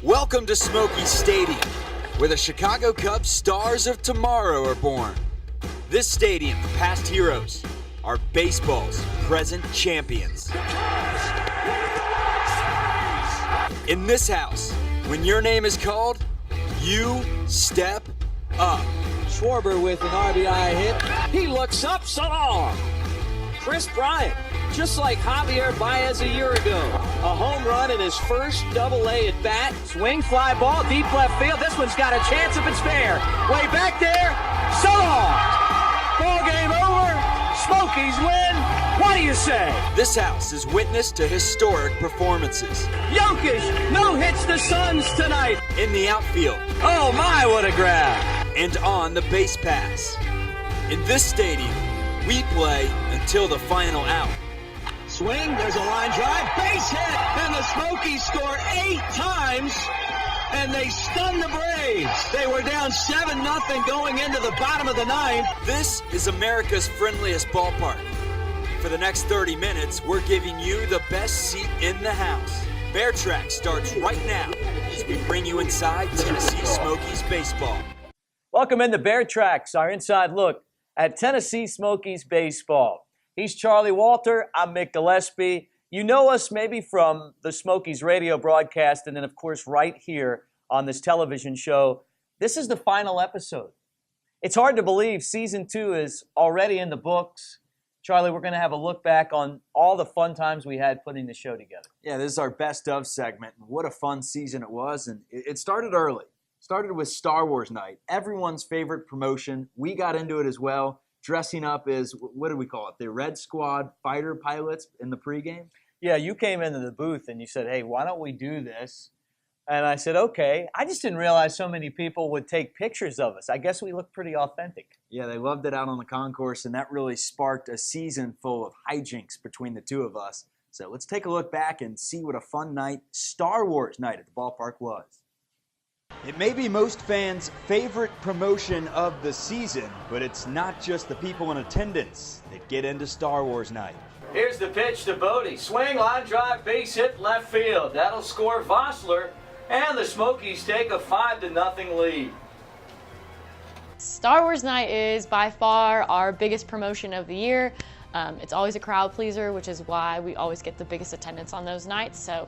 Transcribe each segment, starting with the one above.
Welcome to Smokies Stadium, where the Chicago Cubs stars of tomorrow are born. This stadium, past heroes, are baseball's present champions. In this house, when your name is called, you step up. Schwarber with an RBI hit. He looks up, so long. Chris Bryant, just like Javier Baez a year ago. A home run in his first Double-A at bat. Swing, fly ball, deep left field. This one's got a chance if it's fair. Way back there, so long. Ball game over. Smokies win. What do you say? This house is witness to historic performances. Jokic no hits the Suns tonight. In the outfield. Oh my, what a grab. And on the base pass. In this stadium, we play until the final out. Swing, there's a line drive, base hit, and the Smokies score 8 times, and they stun the Braves. They were down 7-0 going into the bottom of the ninth. This is America's friendliest ballpark. For the next 30 minutes, we're giving you the best seat in the house. Bear Trax starts right now as we bring you inside Tennessee Smokies baseball. Welcome into Bear Trax, our inside look at Tennessee Smokies baseball. He's Charlie Walter. I'm Mick Gillespie. You know us maybe from the Smokies radio broadcast and then, of course, right here on this television show. This is the final episode. It's hard to believe Season 2 is already in the books. Charlie, we're going to have a look back on all the fun times we had putting the show together. Yeah, this is our best of segment. What a fun season it was. And it started early. Started with Star Wars night, everyone's favorite promotion. We got into it as well, dressing up as, what do we call it, the Red Squad fighter pilots in the pregame? Yeah, you came into the booth and you said, hey, why don't we do this? And I said, okay. I just didn't realize so many people would take pictures of us. I guess we look pretty authentic. Yeah, they loved it out on the concourse, and that really sparked a season full of hijinks between the two of us. So let's take a look back and see what a fun night, Star Wars night at the ballpark was. It may be most fans' favorite promotion of the season, but it's not just the people in attendance that get into Star Wars night. Here's the pitch to Bodie. Swing, line drive, base hit, left field. That'll score Vossler, and the Smokies take a 5-0 lead. Star Wars Night is by far our biggest promotion of the year. It's always a crowd pleaser, which is why we always get the biggest attendance on those nights. So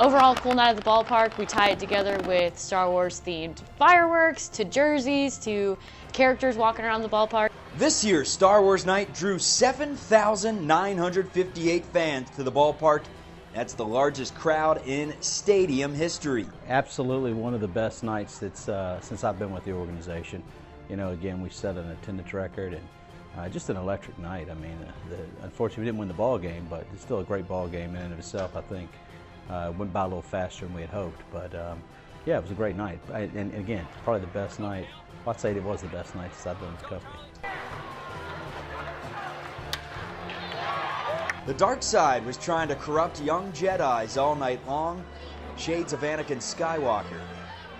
overall, cool night at the ballpark. We tie it together with Star Wars themed fireworks, to jerseys, to characters walking around the ballpark. This year's Star Wars Night drew 7,958 fans to the ballpark. That's the largest crowd in stadium history. Absolutely one of the best nights that's since I've been with the organization. You know, again, we set an attendance record and just an electric night. I mean, unfortunately we didn't win the ball game, but it's still a great ball game in and of itself. I think went by a little faster than we had hoped, but yeah, it was a great night. And again, probably the best night. I'd say it was the best night since I've been with the company. The dark side was trying to corrupt young Jedis all night long, shades of Anakin Skywalker.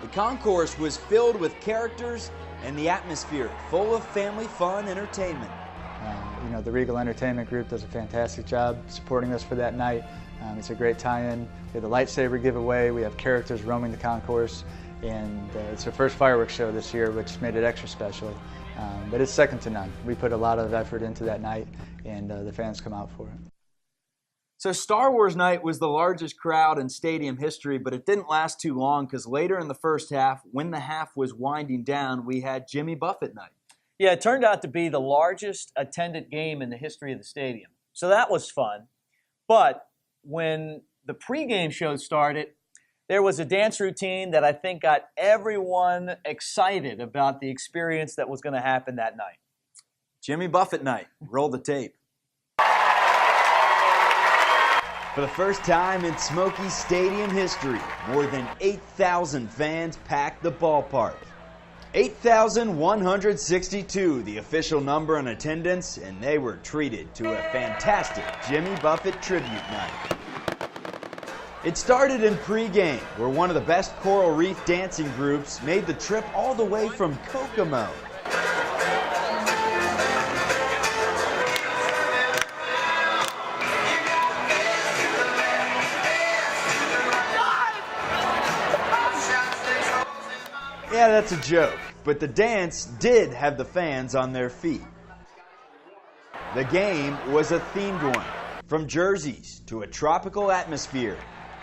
The concourse was filled with characters and the atmosphere full of family fun entertainment. You know, the Regal Entertainment Group does a fantastic job supporting us for that night. It's a great tie-in. We have the lightsaber giveaway, we have characters roaming the concourse, and it's our first fireworks show this year, which made it extra special. But it's second to none. We put a lot of effort into that night, and the fans come out for it. So Star Wars Night was the largest crowd in stadium history, but it didn't last too long because later in the first half, when the half was winding down, we had Jimmy Buffett Night. Yeah, it turned out to be the largest attended game in the history of the stadium. So that was fun. But when the pregame show started, there was a dance routine that I think got everyone excited about the experience that was going to happen that night. Jimmy Buffett Night. Roll the tape. For the first time in Smokies Stadium history, more than 8,000 fans packed the ballpark. 8,162, the official number in attendance, and they were treated to a fantastic Jimmy Buffett tribute night. It started in pregame, where one of the best coral reef dancing groups made the trip all the way from Kokomo. Yeah, that's a joke, but the dance did have the fans on their feet. The game was a themed one, from jerseys to a tropical atmosphere,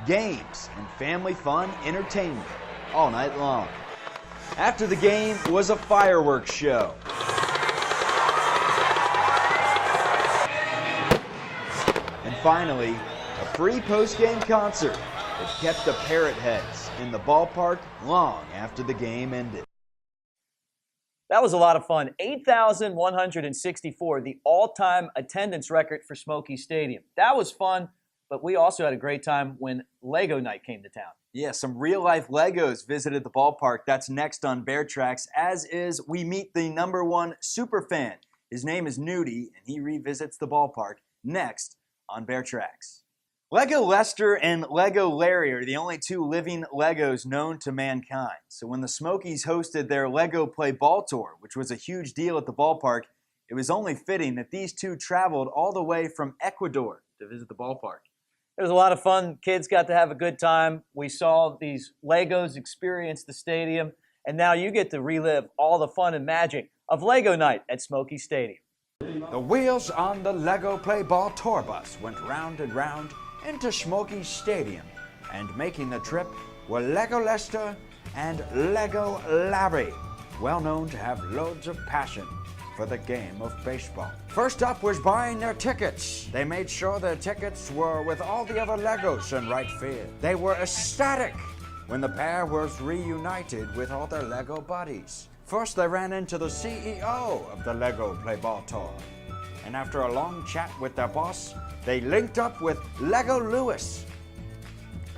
games and family fun entertainment all night long. After the game was a fireworks show. And finally, a free post-game concert that kept the parrot heads in the ballpark long after the game ended. That was a lot of fun. 8,164, the all-time attendance record for Smokies Stadium. That was fun, but we also had a great time when Lego Night came to town. Yeah, some real-life Legos visited the ballpark. That's next on Bear Trax, as is we meet the #1 super fan. His name is Nudie, and he revisits the ballpark next on Bear Trax. Lego Lester and Lego Larry are the only two living Legos known to mankind. So when the Smokies hosted their Lego Play Ball Tour, which was a huge deal at the ballpark, it was only fitting that these two traveled all the way from Ecuador to visit the ballpark. It was a lot of fun. Kids got to have a good time. We saw these Legos experience the stadium, and now you get to relive all the fun and magic of Lego Night at Smokies Stadium. The wheels on the Lego Play Ball Tour bus went round and round into Smokies Stadium, and making the trip were Lego Lester and Lego Larry, well known to have loads of passion for the game of baseball. First up was buying their tickets. They made sure their tickets were with all the other Legos in right field. They were ecstatic when the pair was reunited with all their Lego buddies. First, they ran into the CEO of the Lego Play Ball Tour, and after a long chat with their boss, they linked up with Lego Lewis.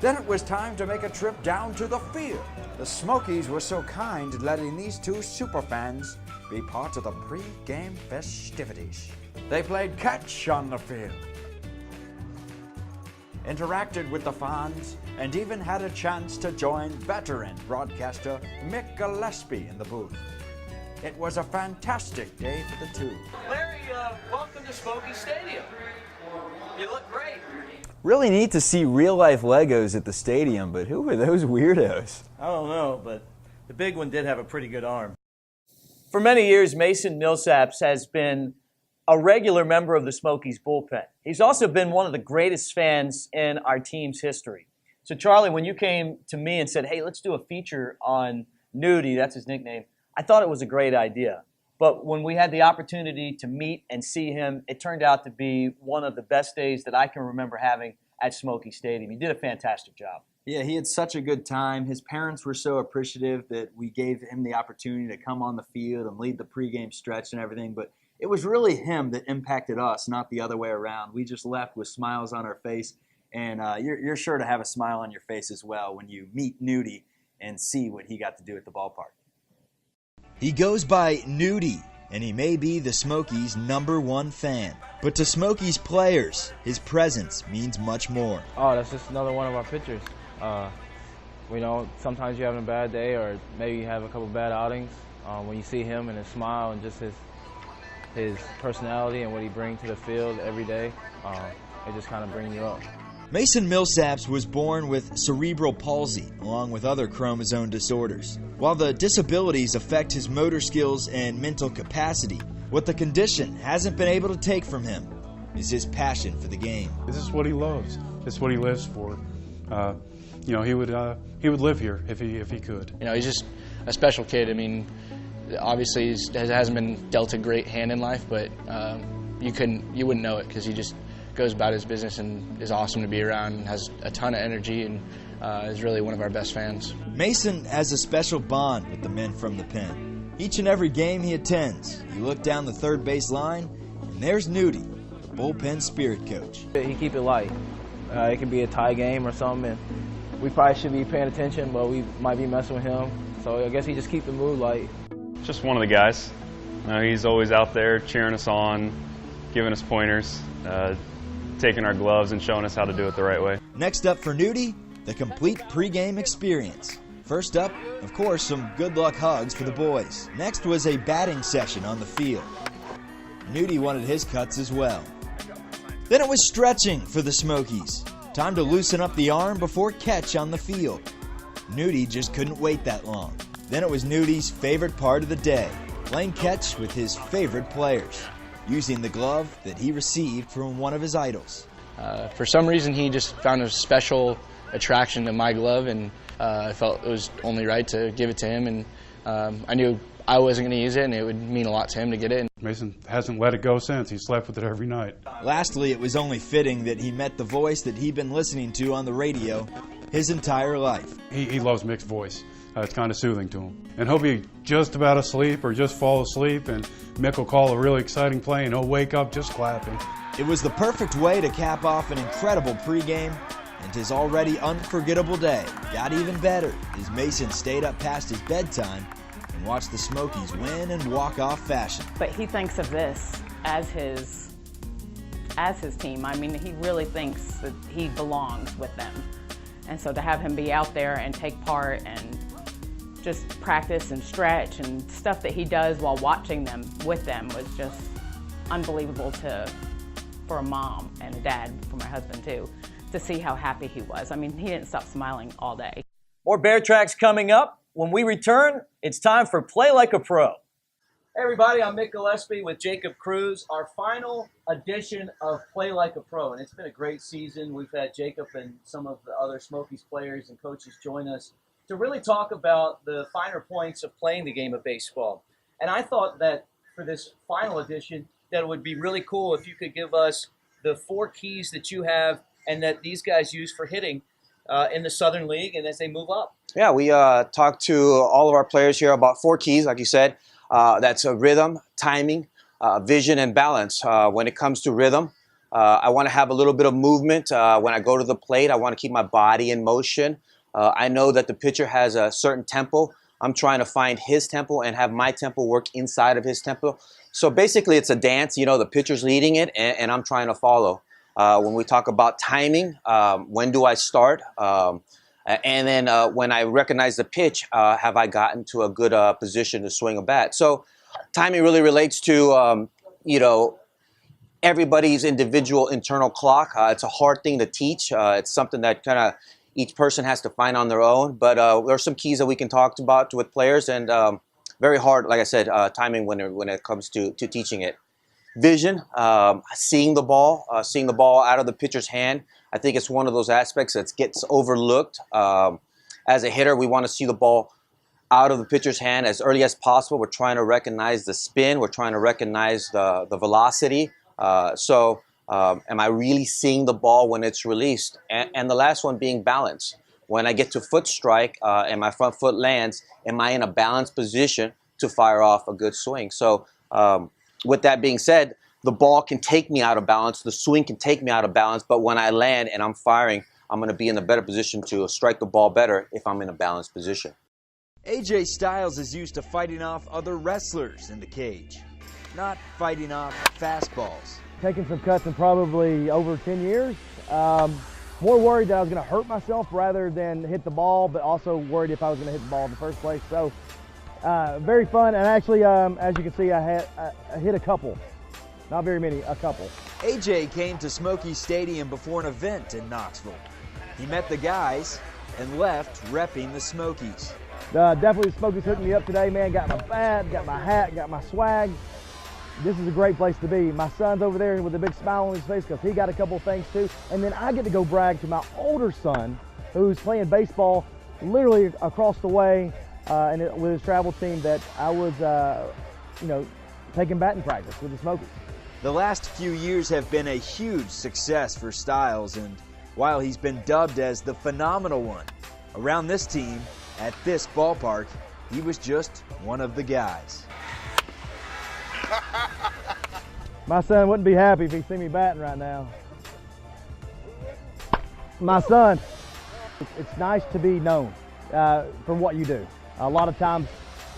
Then it was time to make a trip down to the field. The Smokies were so kind letting these two superfans be part of the pre-game festivities. They played catch on the field, interacted with the fans, and even had a chance to join veteran broadcaster Mick Gillespie in the booth. It was a fantastic day for the two. Larry, welcome to Smokies Stadium. You look great. Really neat to see real-life Legos at the stadium, but who are those weirdos? I don't know, but the big one did have a pretty good arm. For many years, Mason Millsaps has been a regular member of the Smokies bullpen. He's also been one of the greatest fans in our team's history. So, Charlie, when you came to me and said, hey, let's do a feature on Nudie, that's his nickname, I thought it was a great idea. But when we had the opportunity to meet and see him, it turned out to be one of the best days that I can remember having at Smokies Stadium. He did a fantastic job. Yeah, he had such a good time. His parents were so appreciative that we gave him the opportunity to come on the field and lead the pregame stretch and everything. But it was really him that impacted us, not the other way around. We just left with smiles on our face. And you're sure to have a smile on your face as well when you meet Nudie and see what he got to do at the ballpark. He goes by Nudie, and he may be the Smokies' #1 fan. But to Smokies players, his presence means much more. Oh, that's just another one of our pitchers. You know, sometimes you're having a bad day or maybe you have a couple bad outings. When you see him and his smile and just his personality and what he brings to the field every day, it just kind of brings you up. Mason Millsaps was born with cerebral palsy, along with other chromosome disorders. While the disabilities affect his motor skills and mental capacity, what the condition hasn't been able to take from him is his passion for the game. This is what he loves. It's what he lives for. You know, he would live here if he could. You know, he's just a special kid. I mean, obviously he hasn't been dealt a great hand in life, but you wouldn't know it because he just goes about his business and is awesome to be around and has a ton of energy and is really one of our best fans. Mason has a special bond with the men from the pen. Each and every game he attends, you look down the third base line, and there's Nudie, the bullpen spirit coach. He keep it light. It can be a tie game or something, and we probably should be paying attention, but we might be messing with him. So I guess he just keep the mood light. Just one of the guys. He's always out there cheering us on, giving us pointers, taking our gloves and showing us how to do it the right way. Next up for Nudie, the complete pregame experience. First up, of course, some good luck hugs for the boys. Next was a batting session on the field. Nudie wanted his cuts as well. Then it was stretching for the Smokies. Time to loosen up the arm before catch on the field. Nudie just couldn't wait that long. Then it was Nudy's favorite part of the day, playing catch with his favorite players, using the glove that he received from one of his idols. For some reason, he just found a special attraction to my glove, and I felt it was only right to give it to him. And I knew I wasn't going to use it, and it would mean a lot to him to get it. Mason hasn't let it go since. He slept with it every night. Lastly, it was only fitting that he met the voice that he'd been listening to on the radio his entire life. He loves Mick's voice. It's kind of soothing to him. And he'll be just about asleep or just fall asleep, and Mick will call a really exciting play, and he'll wake up just clapping. It was the perfect way to cap off an incredible pregame, and his already unforgettable day got even better as Mason stayed up past his bedtime and watched the Smokies win in walk-off fashion. But he thinks of this as his team. I mean, he really thinks that he belongs with them. And so to have him be out there and take part and just practice and stretch and stuff that he does while watching them with them was just unbelievable for a mom and a dad, for my husband too, to see how happy he was. I mean, he didn't stop smiling all day. More Bear Tracks coming up. When we return, it's time for Play Like a Pro. Hey everybody, I'm Mick Gillespie with Jacob CRUZ, our final edition of Play Like a Pro. And it's been a great season. We've had Jacob and some of the other Smokies players and coaches join us to really talk about the finer points of playing the game of baseball. And I thought that for this final edition, that it would be really cool if you could give us the 4 keys that you have and that these guys use for hitting in the Southern League and as they move up. Yeah, we talked to all of our players here about 4 keys, like you said. That's rhythm, timing, vision, and balance. When it comes to rhythm, I want to have a little bit of movement. When I go to the plate, I want to keep my body in motion. I know that the pitcher has a certain tempo. I'm trying to find his tempo and have my tempo work inside of his tempo. So basically, it's a dance. You know, the pitcher's leading it, and I'm trying to follow. When we talk about timing, when do I start? And then when I recognize the pitch, have I gotten to a good position to swing a bat? So timing really relates to, you know, everybody's individual internal clock. It's a hard thing to teach. It's something that kind of each person has to find on their own. But there are some keys that we can talk about with players, and very hard, like I said, timing when it comes to teaching it. Vision, seeing the ball out of the pitcher's hand. I think it's one of those aspects that gets overlooked. As a hitter, we want to see the ball out of the pitcher's hand as early as possible. We're trying to recognize the spin. We're trying to recognize the velocity. Am I really seeing the ball when it's released? And the last one being balance. When I get to foot strike and my front foot lands, am I in a balanced position to fire off a good swing? So with that being said, the ball can take me out of balance, the swing can take me out of balance, but when I land and I'm firing, I'm going to be in a better position to strike the ball better if I'm in a balanced position. AJ Styles is used to fighting off other wrestlers in the cage, not fighting off fastballs. Taking some cuts in probably over 10 years. More worried that I was going to hurt myself rather than hit the ball, but also worried if I was going to hit the ball in the first place. So very fun, and actually, as you can see, I hit a couple. Not very many, a couple. AJ came to Smokies Stadium before an event in Knoxville. He met the guys and left repping the Smokies. Definitely the Smokies hooked me up today, man. Got my bat, got my hat, got my swag. This is a great place to be. My son's over there with a big smile on his face because he got a couple of things too. And then I get to go brag to my older son who's playing baseball literally across the way with his travel team that I was, taking batting practice with the Smokies. The last few years have been a huge success for Styles, and while he's been dubbed as the phenomenal one around this team at this ballpark, he was just one of the guys. My son wouldn't be happy if he see me batting right now. My son, it's nice to be known for what you do. A lot of times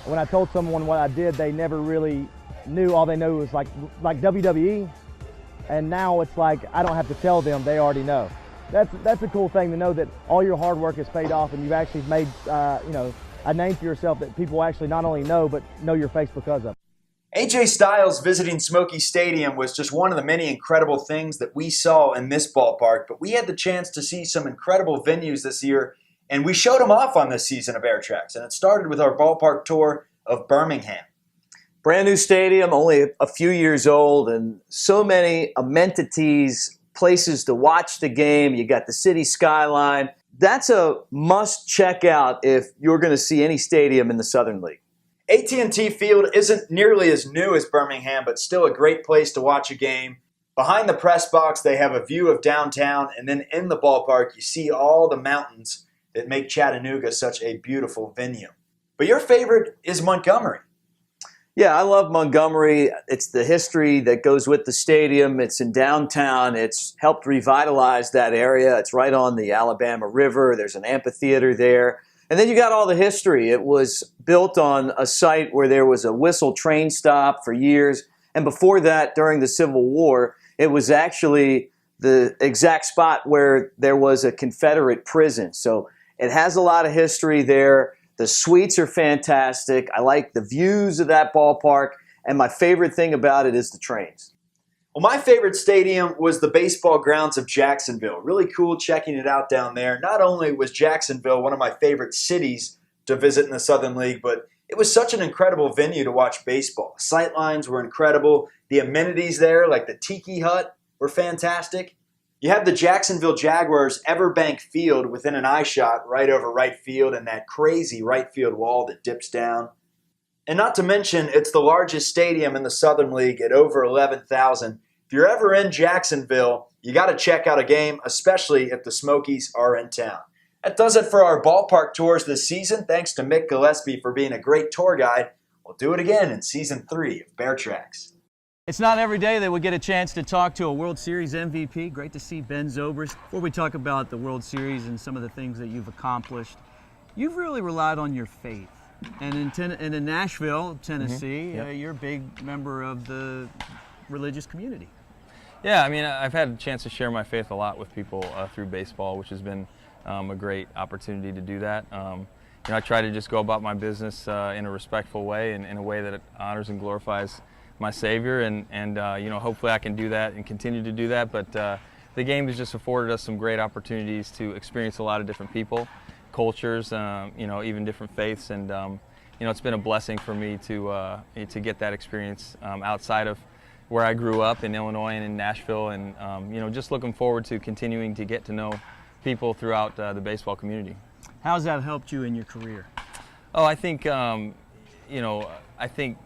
when I told someone what I did, they never really knew. All they knew was like WWE, and now it's like I don't have to tell them, they already know. That's a cool thing to know that all your hard work has paid off and you've actually made a name for yourself that people actually not only know but know your face because of. AJ Styles visiting Smokies Stadium was just one of the many incredible things that we saw in this ballpark, but we had the chance to see some incredible venues this year And we showed them off on this season of Bear Trax, and it started with our ballpark tour of Birmingham. Brand new stadium, only a few years old, and so many amenities, places to watch the game. You got the city skyline. That's a must check out if you're going to see any stadium in the Southern League. AT&T Field isn't nearly as new as Birmingham, but still a great place to watch a game. Behind the press box, they have a view of downtown, and then in the ballpark, you see all the mountains that make Chattanooga such a beautiful venue. But your favorite is Montgomery. Yeah, I love Montgomery. It's the history that goes with the stadium. It's in downtown. It's helped revitalize that area. It's right on the Alabama River. There's an amphitheater there. And then you got all the history. It was built on a site where there was a Whistle train stop for years. And before that, during the Civil War, it was actually the exact spot where there was a Confederate prison. So it has a lot of history there. The suites are fantastic. I like the views of that ballpark. And my favorite thing about it is the trains. Well, my favorite stadium was the baseball grounds of Jacksonville. Really cool checking it out down there. Not only was Jacksonville one of my favorite cities to visit in the Southern League, but it was such an incredible venue to watch baseball. Sightlines were incredible. The amenities there, like the Tiki Hut, were fantastic. You have the Jacksonville Jaguars Everbank Field within an eye shot right over right field and that crazy right field wall that dips down. And not to mention, it's the largest stadium in the Southern League at over 11,000. If you're ever in Jacksonville, you got to check out a game, especially if the Smokies are in town. That does it for our ballpark tours this season. Thanks to Mick Gillespie for being a great tour guide. We'll do it again in Season 3 of Bear Trax. It's not every day that we get a chance to talk to a World Series MVP. Great to see Ben Zobrist. Before we talk about the World Series and some of the things that you've accomplished, you've really relied on your faith. And in Nashville, Tennessee, you're a big member of the religious community. Yeah, I mean, I've had a chance to share my faith a lot with people through baseball, which has been a great opportunity to do that. You know, I try to just go about my business in a respectful way and in a way that honors and glorifies my Savior, and you know, hopefully I can do that and continue to do that. But the game has just afforded us some great opportunities to experience a lot of different people, cultures, you know, even different faiths, and you know, it's been a blessing for me to get that experience outside of where I grew up in Illinois and in Nashville, and you know, just looking forward to continuing to get to know people throughout the baseball community. How's that helped you in your career? Oh, I think you know, I think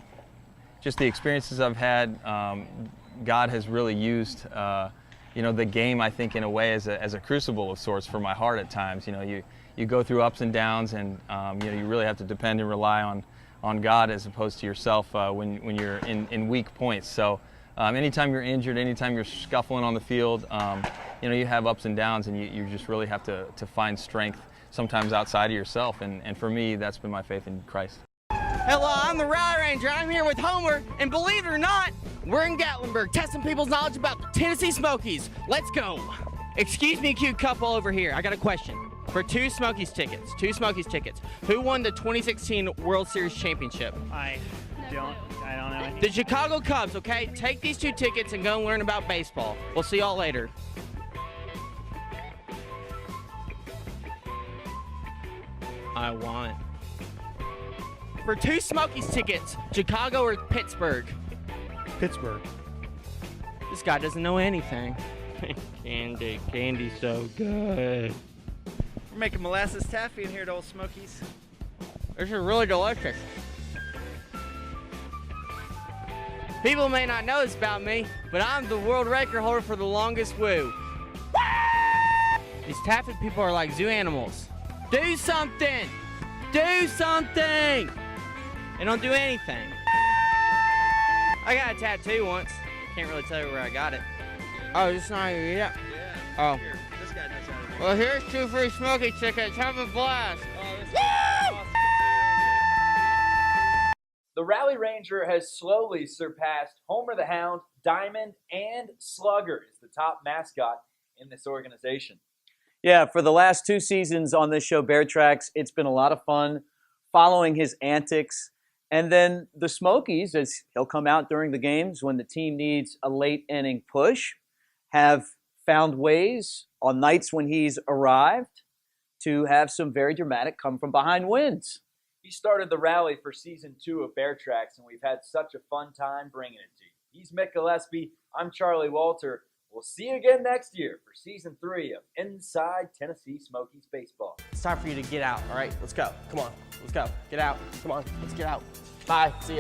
just the experiences I've had, God has really used you know, the game, I think, in a way as a crucible of sorts for my heart at times. You know, you go through ups and downs, and you know, you really have to depend and rely on God as opposed to yourself when you're in weak points. So anytime you're injured, anytime you're scuffling on the field, you know, you have ups and downs, and you just really have to find strength sometimes outside of yourself. And for me, that's been my faith in Christ. Hello, I'm the Rally Ranger. I'm here with Homer, and believe it or not, we're in Gatlinburg testing people's knowledge about the Tennessee Smokies. Let's go. Excuse me, cute couple over here. I got a question. For two Smokies tickets, who won the 2016 World Series championship? I don't know. The Chicago Cubs, okay? Take these two tickets and go learn about baseball. We'll see y'all later. I want. For two Smokies tickets, Chicago or Pittsburgh? Pittsburgh. This guy doesn't know anything. Candy's so good. We're making molasses taffy in here at Old Smokies. This is really delicious. People may not know this about me, but I'm the world record holder for the longest woo. These taffy people are like zoo animals. Do something! Do something! They don't do anything. I got a tattoo once. Can't really tell you where I got it. Oh, it's not even yet. Yeah. Oh. Here, this guy knows how to do it. Well, here's 2 free Smoky tickets. Have a blast. Oh, this is awesome. The Rally Ranger has slowly surpassed Homer the Hound, Diamond, and Slugger as the top mascot in this organization. Yeah, for the last 2 seasons on this show, Bear Trax, it's been a lot of fun following his antics. And then the Smokies, as he'll come out during the games when the team needs a late inning push, have found ways on nights when he's arrived to have some very dramatic come from behind wins. He started the rally for Season 2 of Bear Trax, and we've had such a fun time bringing it to you. He's Mick Gillespie. I'm Charlie Walter. We'll see you again next year for Season 3 of Inside Tennessee Smokies Baseball. It's time for you to get out, all right? Let's go. Come on. Let's go. Get out. Come on. Let's get out. Bye. See ya.